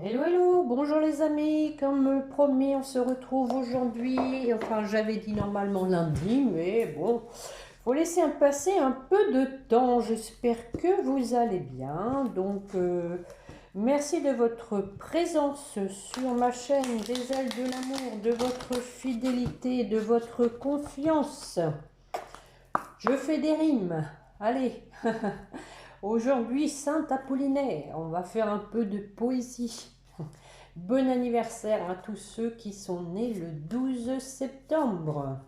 Hello, hello, bonjour les amis, comme promis, on se retrouve aujourd'hui, enfin j'avais dit normalement lundi, mais bon, faut laisser passer un peu de temps, j'espère que vous allez bien, merci de votre présence sur ma chaîne des ailes de l'amour, de votre fidélité, de votre confiance. Je fais des rimes, allez. Aujourd'hui, Saint Apollinaire, on va faire un peu de poésie. Bon anniversaire à tous ceux qui sont nés le 12 septembre.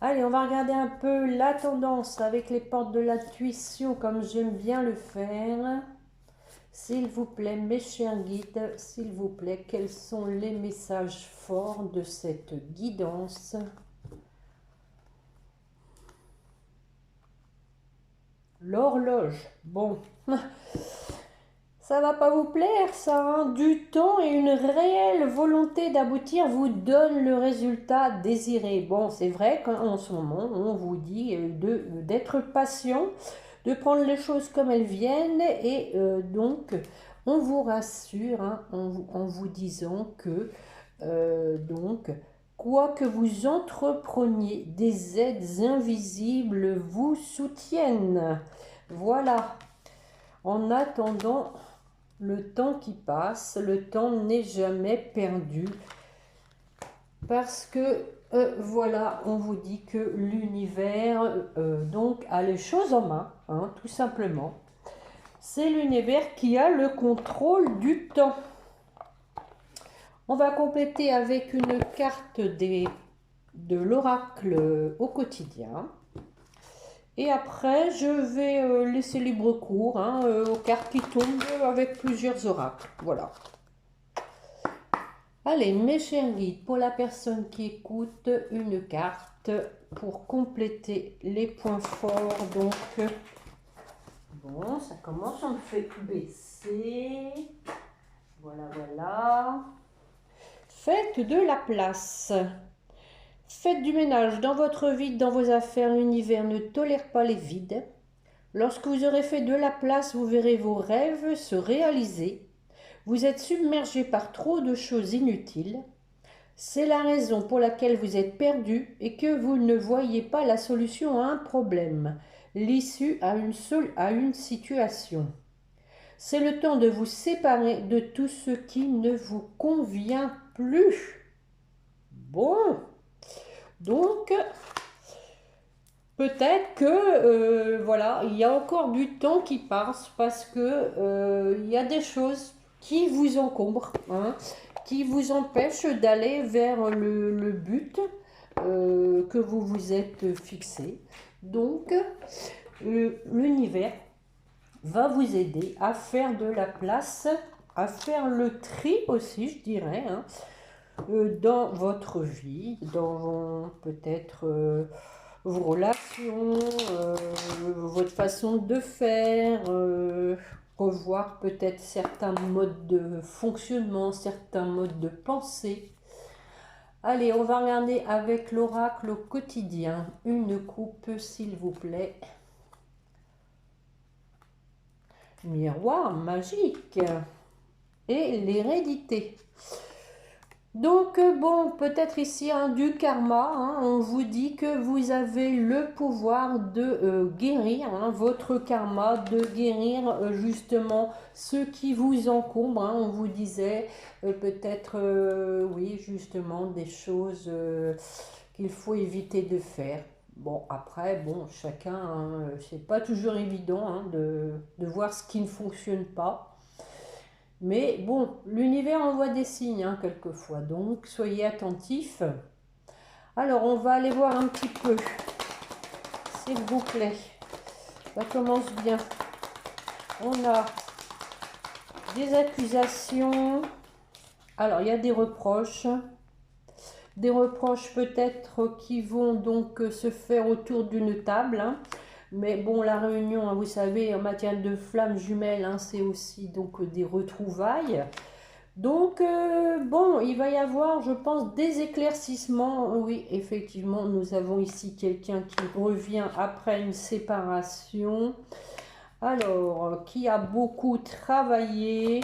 Allez, on va regarder un peu la tendance avec les portes de l'intuition comme j'aime bien le faire. S'il vous plaît, mes chers guides, s'il vous plaît, quels sont les messages forts de cette guidance? L'horloge. Bon, ça va pas vous plaire, ça, hein. Du temps et une réelle volonté d'aboutir vous donne le résultat désiré. Bon, c'est vrai qu'en ce moment, on vous dit d'être patient, de prendre les choses comme elles viennent et on vous rassure, hein, en vous disant que quoi que vous entrepreniez, des aides invisibles vous soutiennent. Voilà. En attendant le temps qui passe, le temps n'est jamais perdu parce que voilà, on vous dit que l'univers a les choses en main, hein, tout simplement. C'est l'univers qui a le contrôle du temps. On va compléter avec une carte de l'oracle au quotidien. Et après, je vais laisser libre cours, hein, aux cartes qui tombent avec plusieurs oracles. Voilà. Allez, mes chers guides, pour la personne qui écoute, une carte pour compléter les points forts. Bon, ça commence, on me fait baisser. Voilà, voilà. Faites de la place. Faites du ménage dans votre vie, dans vos affaires. L'univers ne tolère pas les vides. Lorsque vous aurez fait de la place, vous verrez vos rêves se réaliser. Vous êtes submergé par trop de choses inutiles. C'est la raison pour laquelle vous êtes perdu et que vous ne voyez pas la solution à un problème, l'issue à une situation. C'est le temps de vous séparer de tout ce qui ne vous convient plus. Bon, donc peut-être que voilà, il y a encore du temps qui passe parce que il y a des choses qui vous encombrent, hein, qui vous empêchent d'aller vers le but que vous vous êtes fixé. Donc, l'univers va vous aider à faire de la place, à faire le tri aussi, je dirais, hein, dans votre vie, dans peut-être vos relations, votre façon de faire, revoir peut-être certains modes de fonctionnement, certains modes de pensée. Allez, on va regarder avec l'oracle au quotidien. Une coupe, s'il vous plaît. Miroir magique. Et l'hérédité. Donc, bon, peut-être ici du karma, hein, on vous dit que vous avez le pouvoir de guérir, hein, votre karma, de guérir justement ce qui vous encombre, hein, on vous disait peut-être, oui, justement, des choses qu'il faut éviter de faire. Bon, après, bon, chacun, hein, c'est pas toujours évident, hein, de voir ce qui ne fonctionne pas. Mais bon, l'univers envoie des signes, hein, quelquefois, donc soyez attentifs. Alors, on va aller voir un petit peu, s'il vous plaît. Ça commence bien. On a des accusations. Alors, il y a des reproches. Des reproches peut-être qui vont donc se faire autour d'une table, hein. Mais bon, la réunion, hein, vous savez, en matière de flammes jumelles, hein, c'est aussi donc des retrouvailles. Donc, bon, il va y avoir, je pense, des éclaircissements. Oui, effectivement, nous avons ici quelqu'un qui revient après une séparation. Alors, qui a beaucoup travaillé,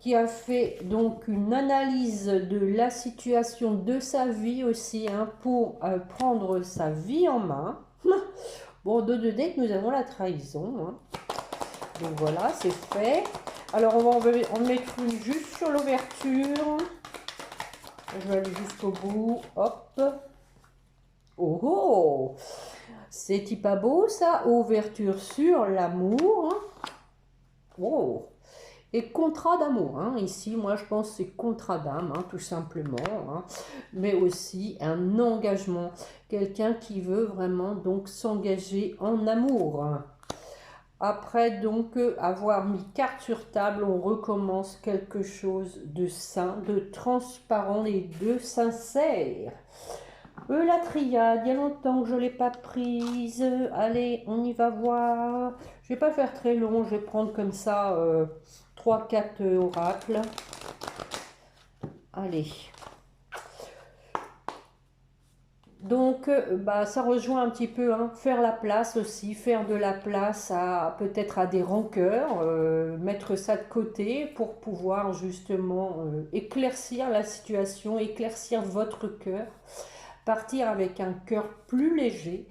qui a fait donc une analyse de la situation de sa vie aussi, hein, pour prendre sa vie en main. Bon, dos de deck, nous avons la trahison, hein. Donc voilà, c'est fait. Alors, on va en mettre une juste sur l'ouverture. Je vais aller jusqu'au bout. Hop. Oh, oh, c'est pas beau ça. Ouverture sur l'amour. Oh. Et contrat d'amour, hein. Ici, moi, je pense que c'est contrat d'âme, hein, tout simplement, hein. Mais aussi un engagement. Quelqu'un qui veut vraiment donc s'engager en amour. Après donc avoir mis carte sur table, on recommence quelque chose de sain, de transparent et de sincère. La triade, il y a longtemps que je ne l'ai pas prise. Allez, on y va voir. Je ne vais pas faire très long, je vais prendre comme ça 3-4 oracles. Allez. Donc, ça rejoint un petit peu, hein, faire la place aussi, faire de la place à peut-être à des rancœurs, mettre ça de côté pour pouvoir justement éclaircir la situation, éclaircir votre cœur, partir avec un cœur plus léger,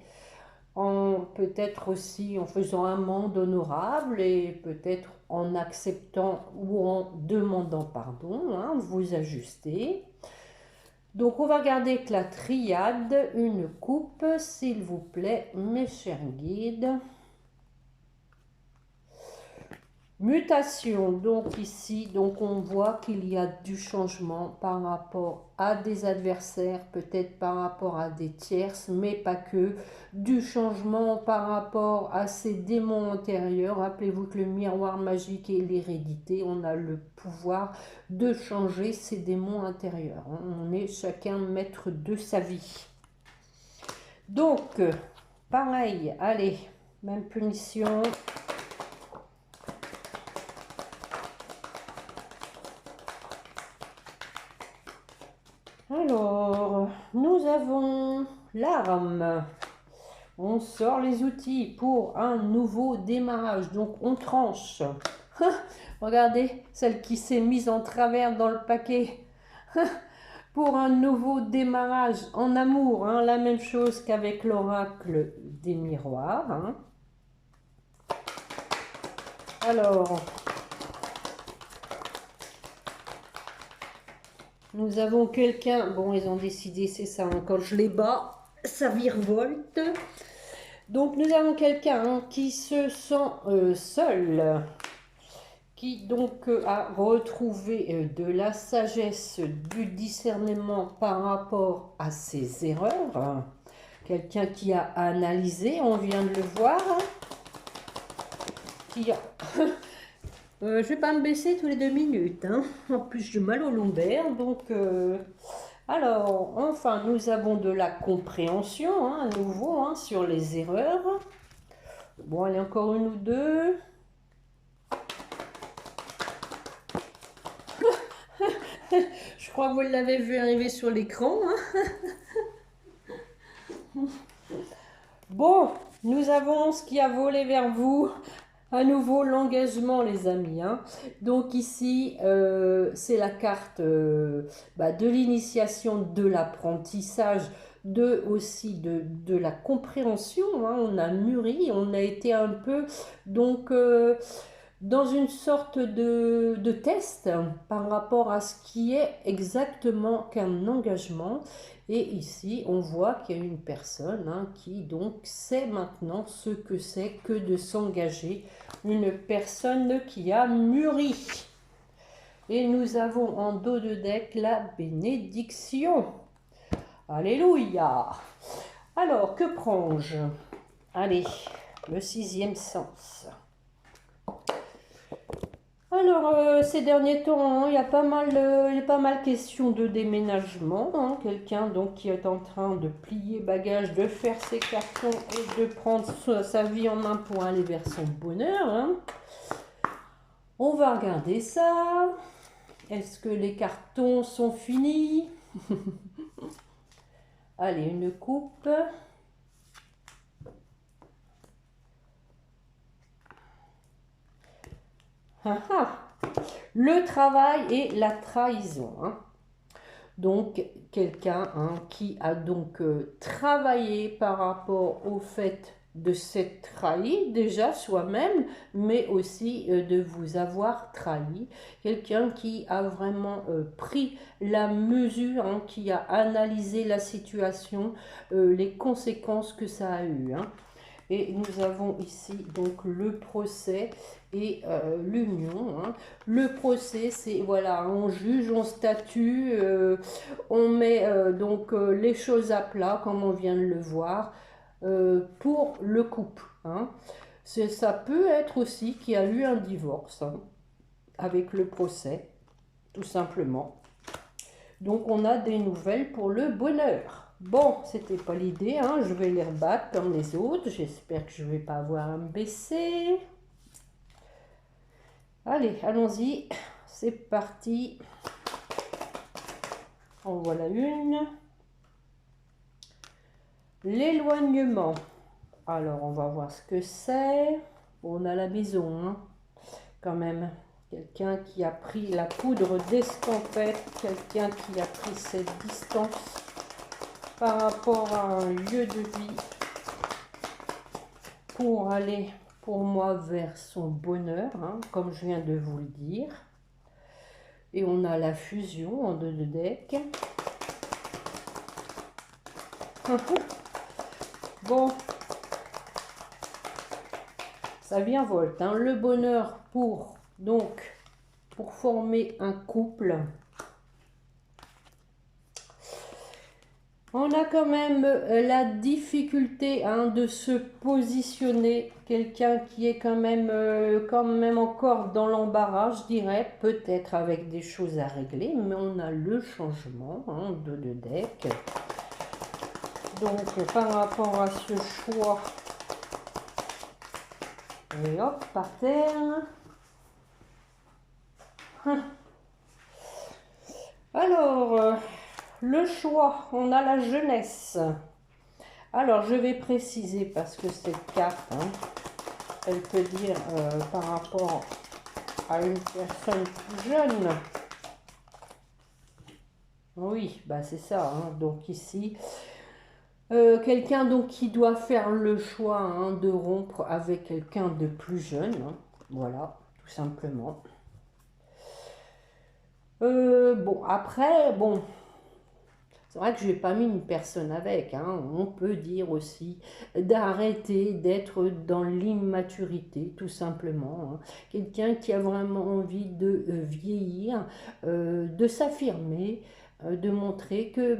en peut-être aussi en faisant un monde honorable et peut-être en acceptant ou en demandant pardon, hein, vous ajuster. Donc, on va regarder que la triade, une coupe, s'il vous plaît, mes chers guides. Mutation, donc ici, donc on voit qu'il y a du changement par rapport à des adversaires, peut-être par rapport à des tierces, mais pas que. Du changement par rapport à ces démons antérieurs. Rappelez-vous que le miroir magique et l'hérédité, on a le pouvoir de changer ces démons intérieurs. On est chacun maître de sa vie. Donc, pareil, allez, même punition. Alors, nous avons l'arme. On sort les outils pour un nouveau démarrage. Donc, on tranche. Regardez, celle qui s'est mise en travers dans le paquet. Pour un nouveau démarrage en amour. Hein, la même chose qu'avec l'oracle des miroirs. Hein. Alors, nous avons quelqu'un, bon, ils ont décidé, c'est ça, hein, quand je les bats, ça virevolte. Donc, nous avons quelqu'un, hein, qui se sent seul, qui donc a retrouvé de la sagesse, du discernement par rapport à ses erreurs. Hein. Quelqu'un qui a analysé, on vient de le voir. Hein, qui a... je vais pas me baisser tous les 2 minutes. Hein. En plus, j'ai mal au lombaire, donc... Alors, enfin, nous avons de la compréhension, hein, à nouveau, hein, sur les erreurs. Bon, allez, encore une ou deux. Je crois que vous l'avez vu arriver sur l'écran. Hein. Bon, nous avons ce qui a volé vers vous. À nouveau, l'engagement, les amis. Hein. Donc ici, c'est la carte de l'initiation, de l'apprentissage, aussi de la compréhension. Hein. On a mûri, on a été un peu donc dans une sorte de test par rapport à ce qui est exactement qu'un engagement. Et ici, on voit qu'il y a une personne, hein, qui donc sait maintenant ce que c'est que de s'engager. Une personne qui a mûri. Et nous avons en dos de deck la bénédiction. Alléluia. Alors, que prends-je? Allez, le 6e sens. Alors, ces derniers temps, hein, il y a pas mal question de déménagement. Hein. Quelqu'un donc qui est en train de plier bagages, de faire ses cartons et de prendre sa vie en main pour aller vers son bonheur. Hein. On va regarder ça. Est-ce que les cartons sont finis? Allez, une coupe. Ah ah. Le travail et la trahison. Hein. Donc, quelqu'un qui a donc travaillé par rapport au fait de s'être trahi, déjà soi-même, mais aussi de vous avoir trahi. Quelqu'un qui a vraiment pris la mesure, qui a analysé la situation, les conséquences que ça a eu. Hein. Et nous avons ici donc le procès et l'union. Hein. Le procès, c'est voilà, on juge, on statue, on met donc les choses à plat, comme on vient de le voir, pour le couple. Hein. Ça peut être aussi qu'il y a eu un divorce avec le procès, tout simplement. Donc on a des nouvelles pour le bonheur. Bon, c'était pas l'idée, je vais les rebattre comme les autres. J'espère que je vais pas avoir à me baisser. Allez, allons-y. C'est parti. En voilà une. L'éloignement. Alors, on va voir ce que c'est. On a la maison, quand même. Quelqu'un qui a pris la poudre d'escampette. Quelqu'un qui a pris cette distance par rapport à un lieu de vie pour aller, pour moi, vers son bonheur, comme je viens de vous le dire. Et on a la fusion en 2 de deck. Bon, ça vient volte. Le bonheur pour former un couple. On a quand même la difficulté de se positionner. Quelqu'un qui est quand même encore dans l'embarras, je dirais. Peut-être avec des choses à régler. Mais on a le changement de deck. Donc par rapport à ce choix. Et hop, par terre. Alors... le choix, on a la jeunesse. Alors, je vais préciser parce que cette carte, elle peut dire par rapport à une personne plus jeune. Oui, bah c'est ça. Donc ici, quelqu'un donc qui doit faire le choix de rompre avec quelqu'un de plus jeune. Voilà, tout simplement. Bon, après, bon... C'est vrai que je n'ai pas mis une personne avec. On peut dire aussi d'arrêter d'être dans l'immaturité, tout simplement. Quelqu'un qui a vraiment envie de vieillir, de s'affirmer, de montrer que,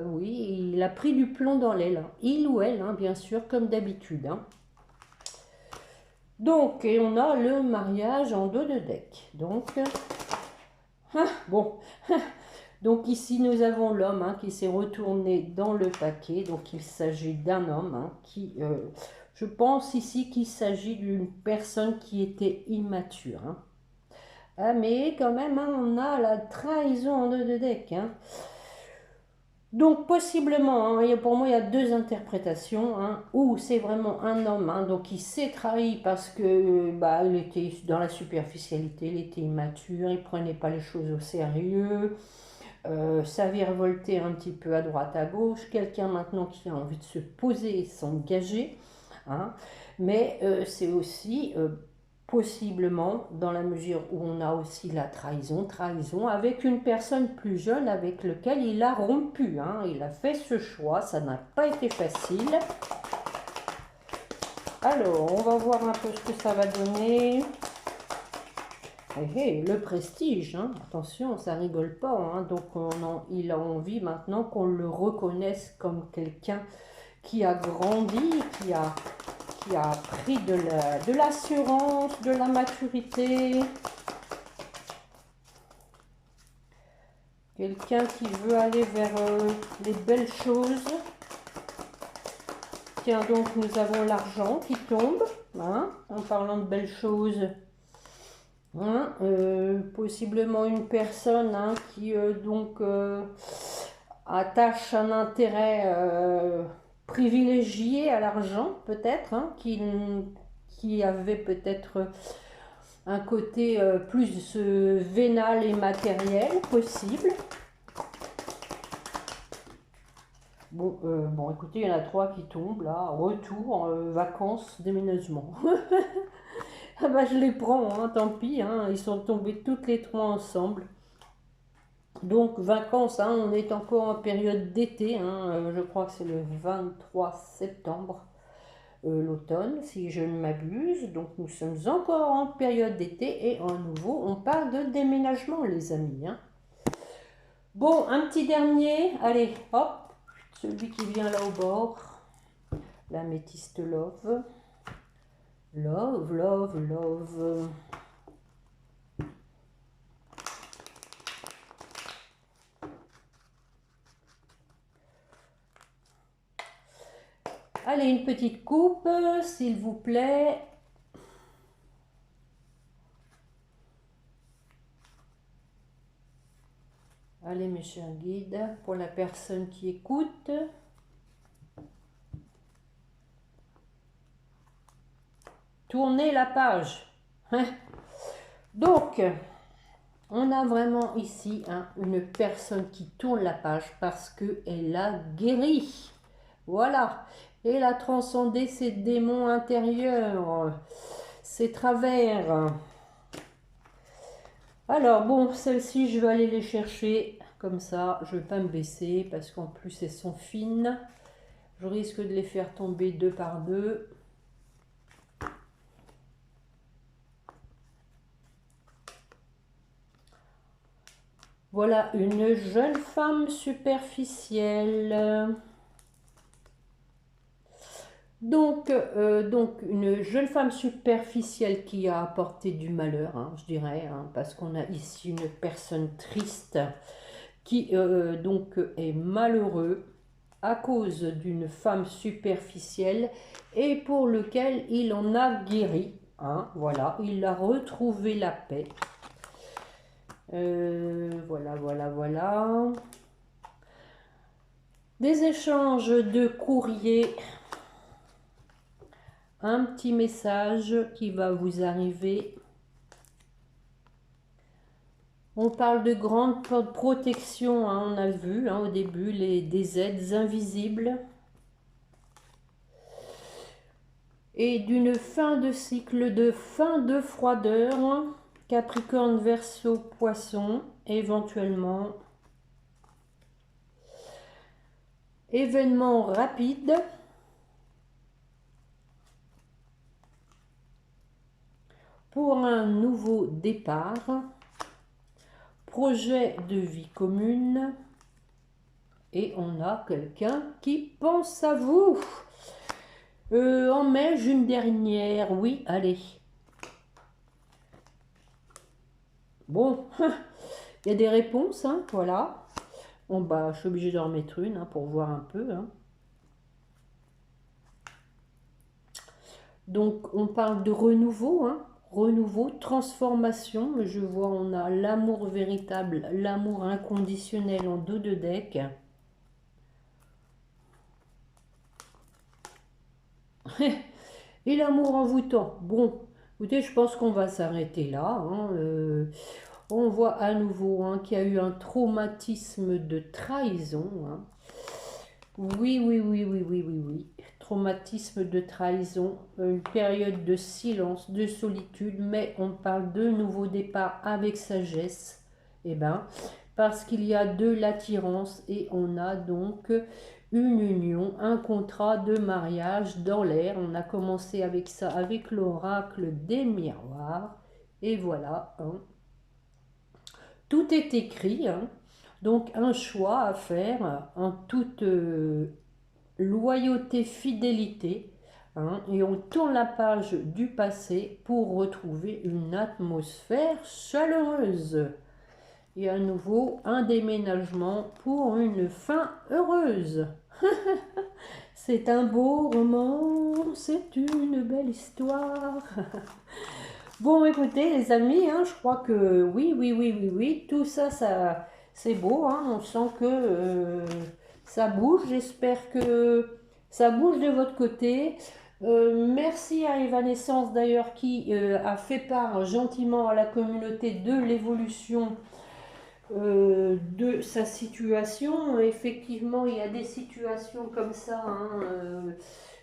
oui, il a pris du plomb dans l'aile. Il ou elle, bien sûr, comme d'habitude. Donc, et on a le mariage en 2 de deck. Donc, bon... Donc ici, nous avons l'homme qui s'est retourné dans le paquet. Donc il s'agit d'un homme qui, je pense ici qu'il s'agit d'une personne qui était immature. Mais quand même, on a la trahison en 2 de deck. Donc possiblement, pour moi il y a 2 interprétations, où c'est vraiment un homme donc qui s'est trahi parce que il était dans la superficialité, il était immature, il prenait pas les choses au sérieux. Ça virevoltait un petit peu à droite à gauche, quelqu'un maintenant qui a envie de se poser et s'engager, mais c'est aussi possiblement dans la mesure où on a aussi la trahison avec une personne plus jeune avec laquelle il a rompu, il a fait ce choix, ça n'a pas été facile. Alors, on va voir un peu ce que ça va donner. Le prestige, attention, ça rigole pas. Donc il a envie maintenant qu'on le reconnaisse comme quelqu'un qui a grandi, qui a pris de l'assurance, de la maturité. Quelqu'un qui veut aller vers les belles choses. Tiens, donc nous avons l'argent qui tombe, en parlant de belles choses. Possiblement une personne qui attache un intérêt privilégié à l'argent peut-être, qui avait peut-être un côté plus vénal et matériel possible. Bon, bon, écoutez, il y en a 3 qui tombent là. Retour, vacances, déménagement. Ah bah je les prends, hein, tant pis, hein, ils sont tombés toutes les 3 ensemble. Donc vacances, hein, on est encore en période d'été, hein, je crois que c'est le 23 septembre, l'automne, si je ne m'abuse. Donc nous sommes encore en période d'été et à nouveau on parle de déménagement les amis. Hein. Bon, un petit dernier, allez, hop, celui qui vient là au bord, l'améthyste love. Love, love, love. Allez, une petite coupe, s'il vous plaît. Allez, mes chers guides, pour la personne qui écoute. Tournez la page. Donc, on a vraiment ici une personne qui tourne la page parce qu'elle a guéri. Voilà. Elle a transcendé ses démons intérieurs, ses travers. Alors, bon, celles-ci, je vais aller les chercher. Comme ça, je ne vais pas me baisser parce qu'en plus, elles sont fines. Je risque de les faire tomber 2 par 2. Voilà, une jeune femme superficielle. Donc, une jeune femme superficielle qui a apporté du malheur, hein, je dirais, hein, parce qu'on a ici une personne triste qui donc est malheureux à cause d'une femme superficielle et pour lequel il en a guéri. Hein, voilà, il a retrouvé la paix. Voilà, voilà, voilà. Des échanges de courrier. Un petit message qui va vous arriver. On parle de grande protection, hein, on a vu hein, au début des aides invisibles. Et d'une fin de cycle, de fin de froideur. Capricorne, Verseau, Poisson, éventuellement. Événement rapide. Pour un nouveau départ. Projet de vie commune. Et on a quelqu'un qui pense à vous. En mai, une dernière. Oui, allez. Bon, il y a des réponses, hein, voilà. Bon, bah, je suis obligée d'en remettre une hein, pour voir un peu. Hein. Donc, on parle de renouveau, hein. Renouveau, transformation. Je vois, on a l'amour véritable, l'amour inconditionnel en dos de deck. Et l'amour envoûtant. Bon, écoutez, je pense qu'on va s'arrêter là. Hein. On voit à nouveau hein, qu'il y a eu un traumatisme de trahison. Hein. Oui, oui, oui, oui, oui, oui, oui. Traumatisme de trahison, une période de silence, de solitude, mais on parle de nouveau départ avec sagesse. Eh ben, parce qu'il y a de l'attirance et on a donc une union, un contrat de mariage dans l'air. On a commencé avec ça, avec l'oracle des miroirs. Et voilà, hein. Tout est écrit, hein. Donc un choix à faire en toute loyauté, fidélité. Hein, et on tourne la page du passé pour retrouver une atmosphère chaleureuse. Et à nouveau, un déménagement pour une fin heureuse. C'est un beau roman, c'est une belle histoire. Bon, écoutez, les amis, hein, je crois que oui, oui, oui, oui, oui, tout ça, c'est beau. Hein, on sent que ça bouge. J'espère que ça bouge de votre côté. Merci à Evanescence d'ailleurs qui a fait part gentiment à la communauté de l'évolution de sa situation. Effectivement, il y a des situations comme ça hein,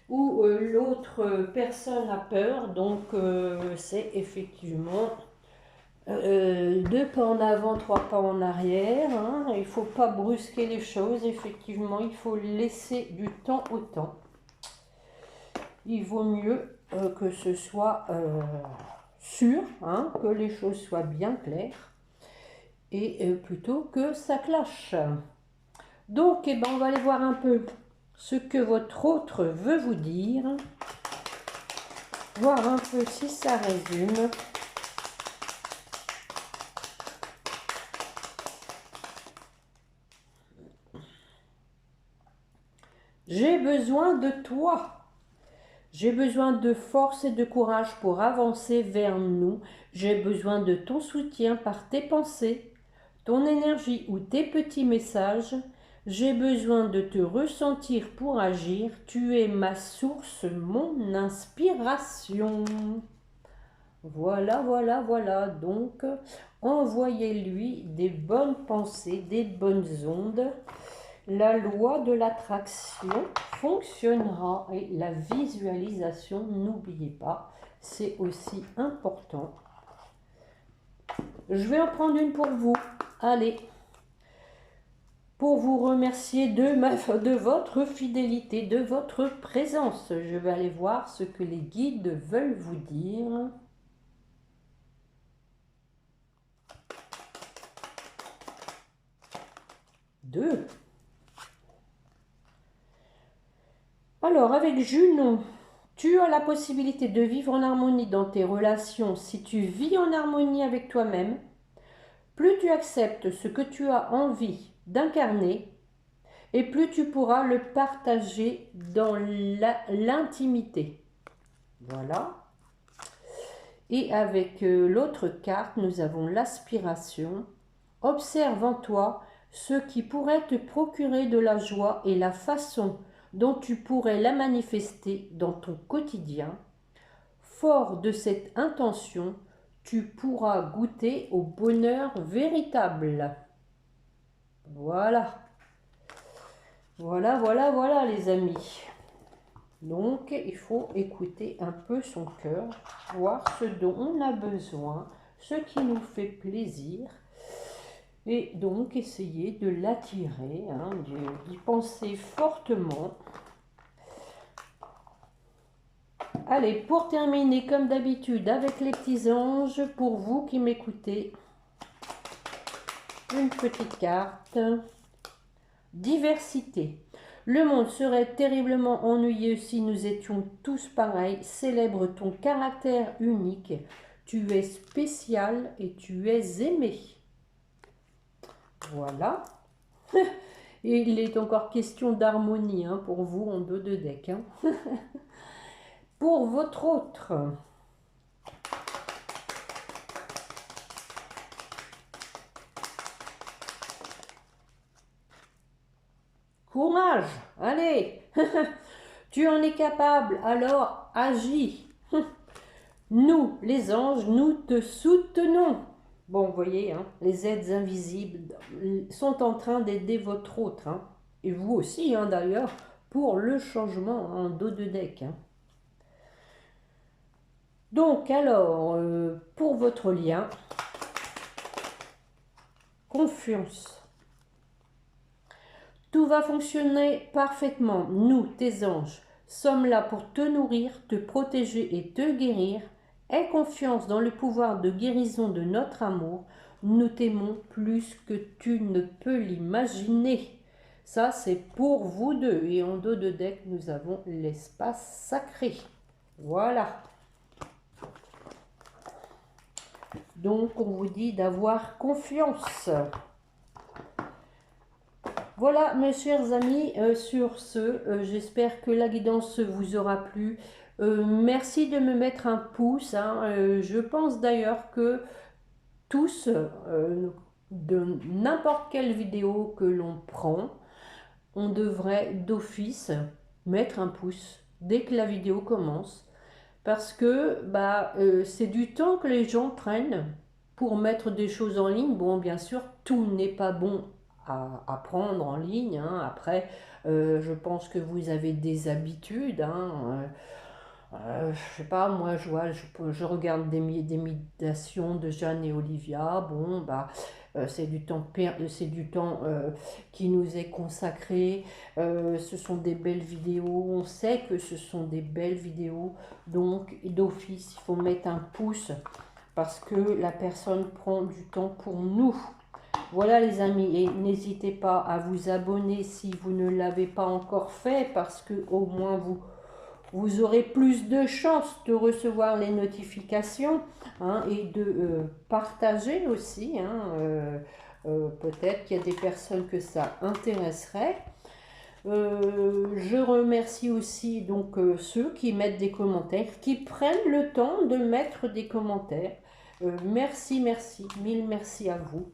où l'autre personne a peur, donc c'est effectivement deux pas en avant, trois pas en arrière. Hein. Il ne faut pas brusquer les choses, effectivement, il faut laisser du temps au temps. Il vaut mieux que ce soit sûr, hein, que les choses soient bien claires, et plutôt que ça clash. Donc, eh ben, on va aller voir un peu ce que votre autre veut vous dire, voir un peu si ça résume. J'ai besoin de toi. J'ai besoin de force et de courage pour avancer vers nous. J'ai besoin de ton soutien par tes pensées, ton énergie ou tes petits messages. J'ai besoin de te ressentir pour agir. Tu es ma source, mon inspiration. Voilà, voilà, voilà. Donc, envoyez-lui des bonnes pensées, des bonnes ondes. La loi de l'attraction fonctionnera et la visualisation, n'oubliez pas, c'est aussi important. Je vais en prendre une pour vous. Allez, pour vous remercier de votre fidélité, de votre présence. Je vais aller voir ce que les guides veulent vous dire. Deux. Alors, avec Junon, tu as la possibilité de vivre en harmonie dans tes relations si tu vis en harmonie avec toi-même. Plus tu acceptes ce que tu as envie d'incarner, et plus tu pourras le partager dans l'intimité. Voilà. Et avec l'autre carte, nous avons l'aspiration. Observe en toi ce qui pourrait te procurer de la joie et la façon dont tu pourrais la manifester dans ton quotidien. Fort de cette intention, tu pourras goûter au bonheur véritable. Voilà. Voilà, voilà, voilà les amis. Donc, il faut écouter un peu son cœur, voir ce dont on a besoin, ce qui nous fait plaisir. Et donc, essayer de l'attirer, hein, d'y penser fortement. Allez, pour terminer, comme d'habitude, avec les petits anges, pour vous qui m'écoutez, une petite carte. Diversité. Le monde serait terriblement ennuyeux si nous étions tous pareils. Célèbre ton caractère unique. Tu es spécial et tu es aimé. Voilà. Et il est encore question d'harmonie hein, pour vous en dos de deck. Hein. Pour votre autre. Courage, allez. Tu en es capable, alors agis. Nous, les anges, nous te soutenons. Bon, vous voyez, hein, les aides invisibles sont en train d'aider votre autre. Hein, et vous aussi, hein, d'ailleurs, pour le changement en dos de deck. Hein. Donc, alors, pour votre lien, confiance. Tout va fonctionner parfaitement. Nous, tes anges, sommes là pour te nourrir, te protéger et te guérir. Aie confiance dans le pouvoir de guérison de notre amour. Nous t'aimons plus que tu ne peux l'imaginer. Ça, c'est pour vous deux. Et en dos de deck, nous avons l'espace sacré. Voilà. Donc, on vous dit d'avoir confiance. Voilà, mes chers amis, sur ce, j'espère que la guidance vous aura plu. Merci de me mettre un pouce. Hein, je pense d'ailleurs que tous, de n'importe quelle vidéo que l'on prend, on devrait d'office mettre un pouce dès que la vidéo commence. Parce que bah, c'est du temps que les gens prennent pour mettre des choses en ligne. Bon, bien sûr, tout n'est pas bon à prendre en ligne, hein. Après, je pense que vous avez des habitudes, hein. Je sais pas, moi je regarde des méditations de Jeanne et Olivia. Bon, bah, c'est du temps qui nous est consacré. Ce sont des belles vidéos. On sait que ce sont des belles vidéos. Donc, d'office, il faut mettre un pouce parce que la personne prend du temps pour nous. Voilà les amis, et n'hésitez pas à vous abonner si vous ne l'avez pas encore fait, parce que au moins vous aurez plus de chances de recevoir les notifications, hein, et de partager aussi, hein, peut-être qu'il y a des personnes que ça intéresserait. Je remercie aussi donc ceux qui mettent des commentaires, qui prennent le temps de mettre des commentaires. Merci, merci, mille merci à vous.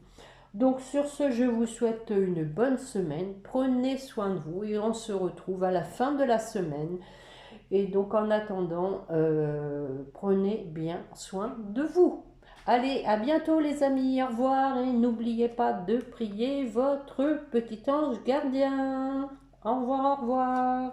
Donc sur ce, je vous souhaite une bonne semaine. Prenez soin de vous et on se retrouve à la fin de la semaine. Et donc en attendant, prenez bien soin de vous. Allez, à bientôt les amis, au revoir et n'oubliez pas de prier votre petit ange gardien. Au revoir, au revoir.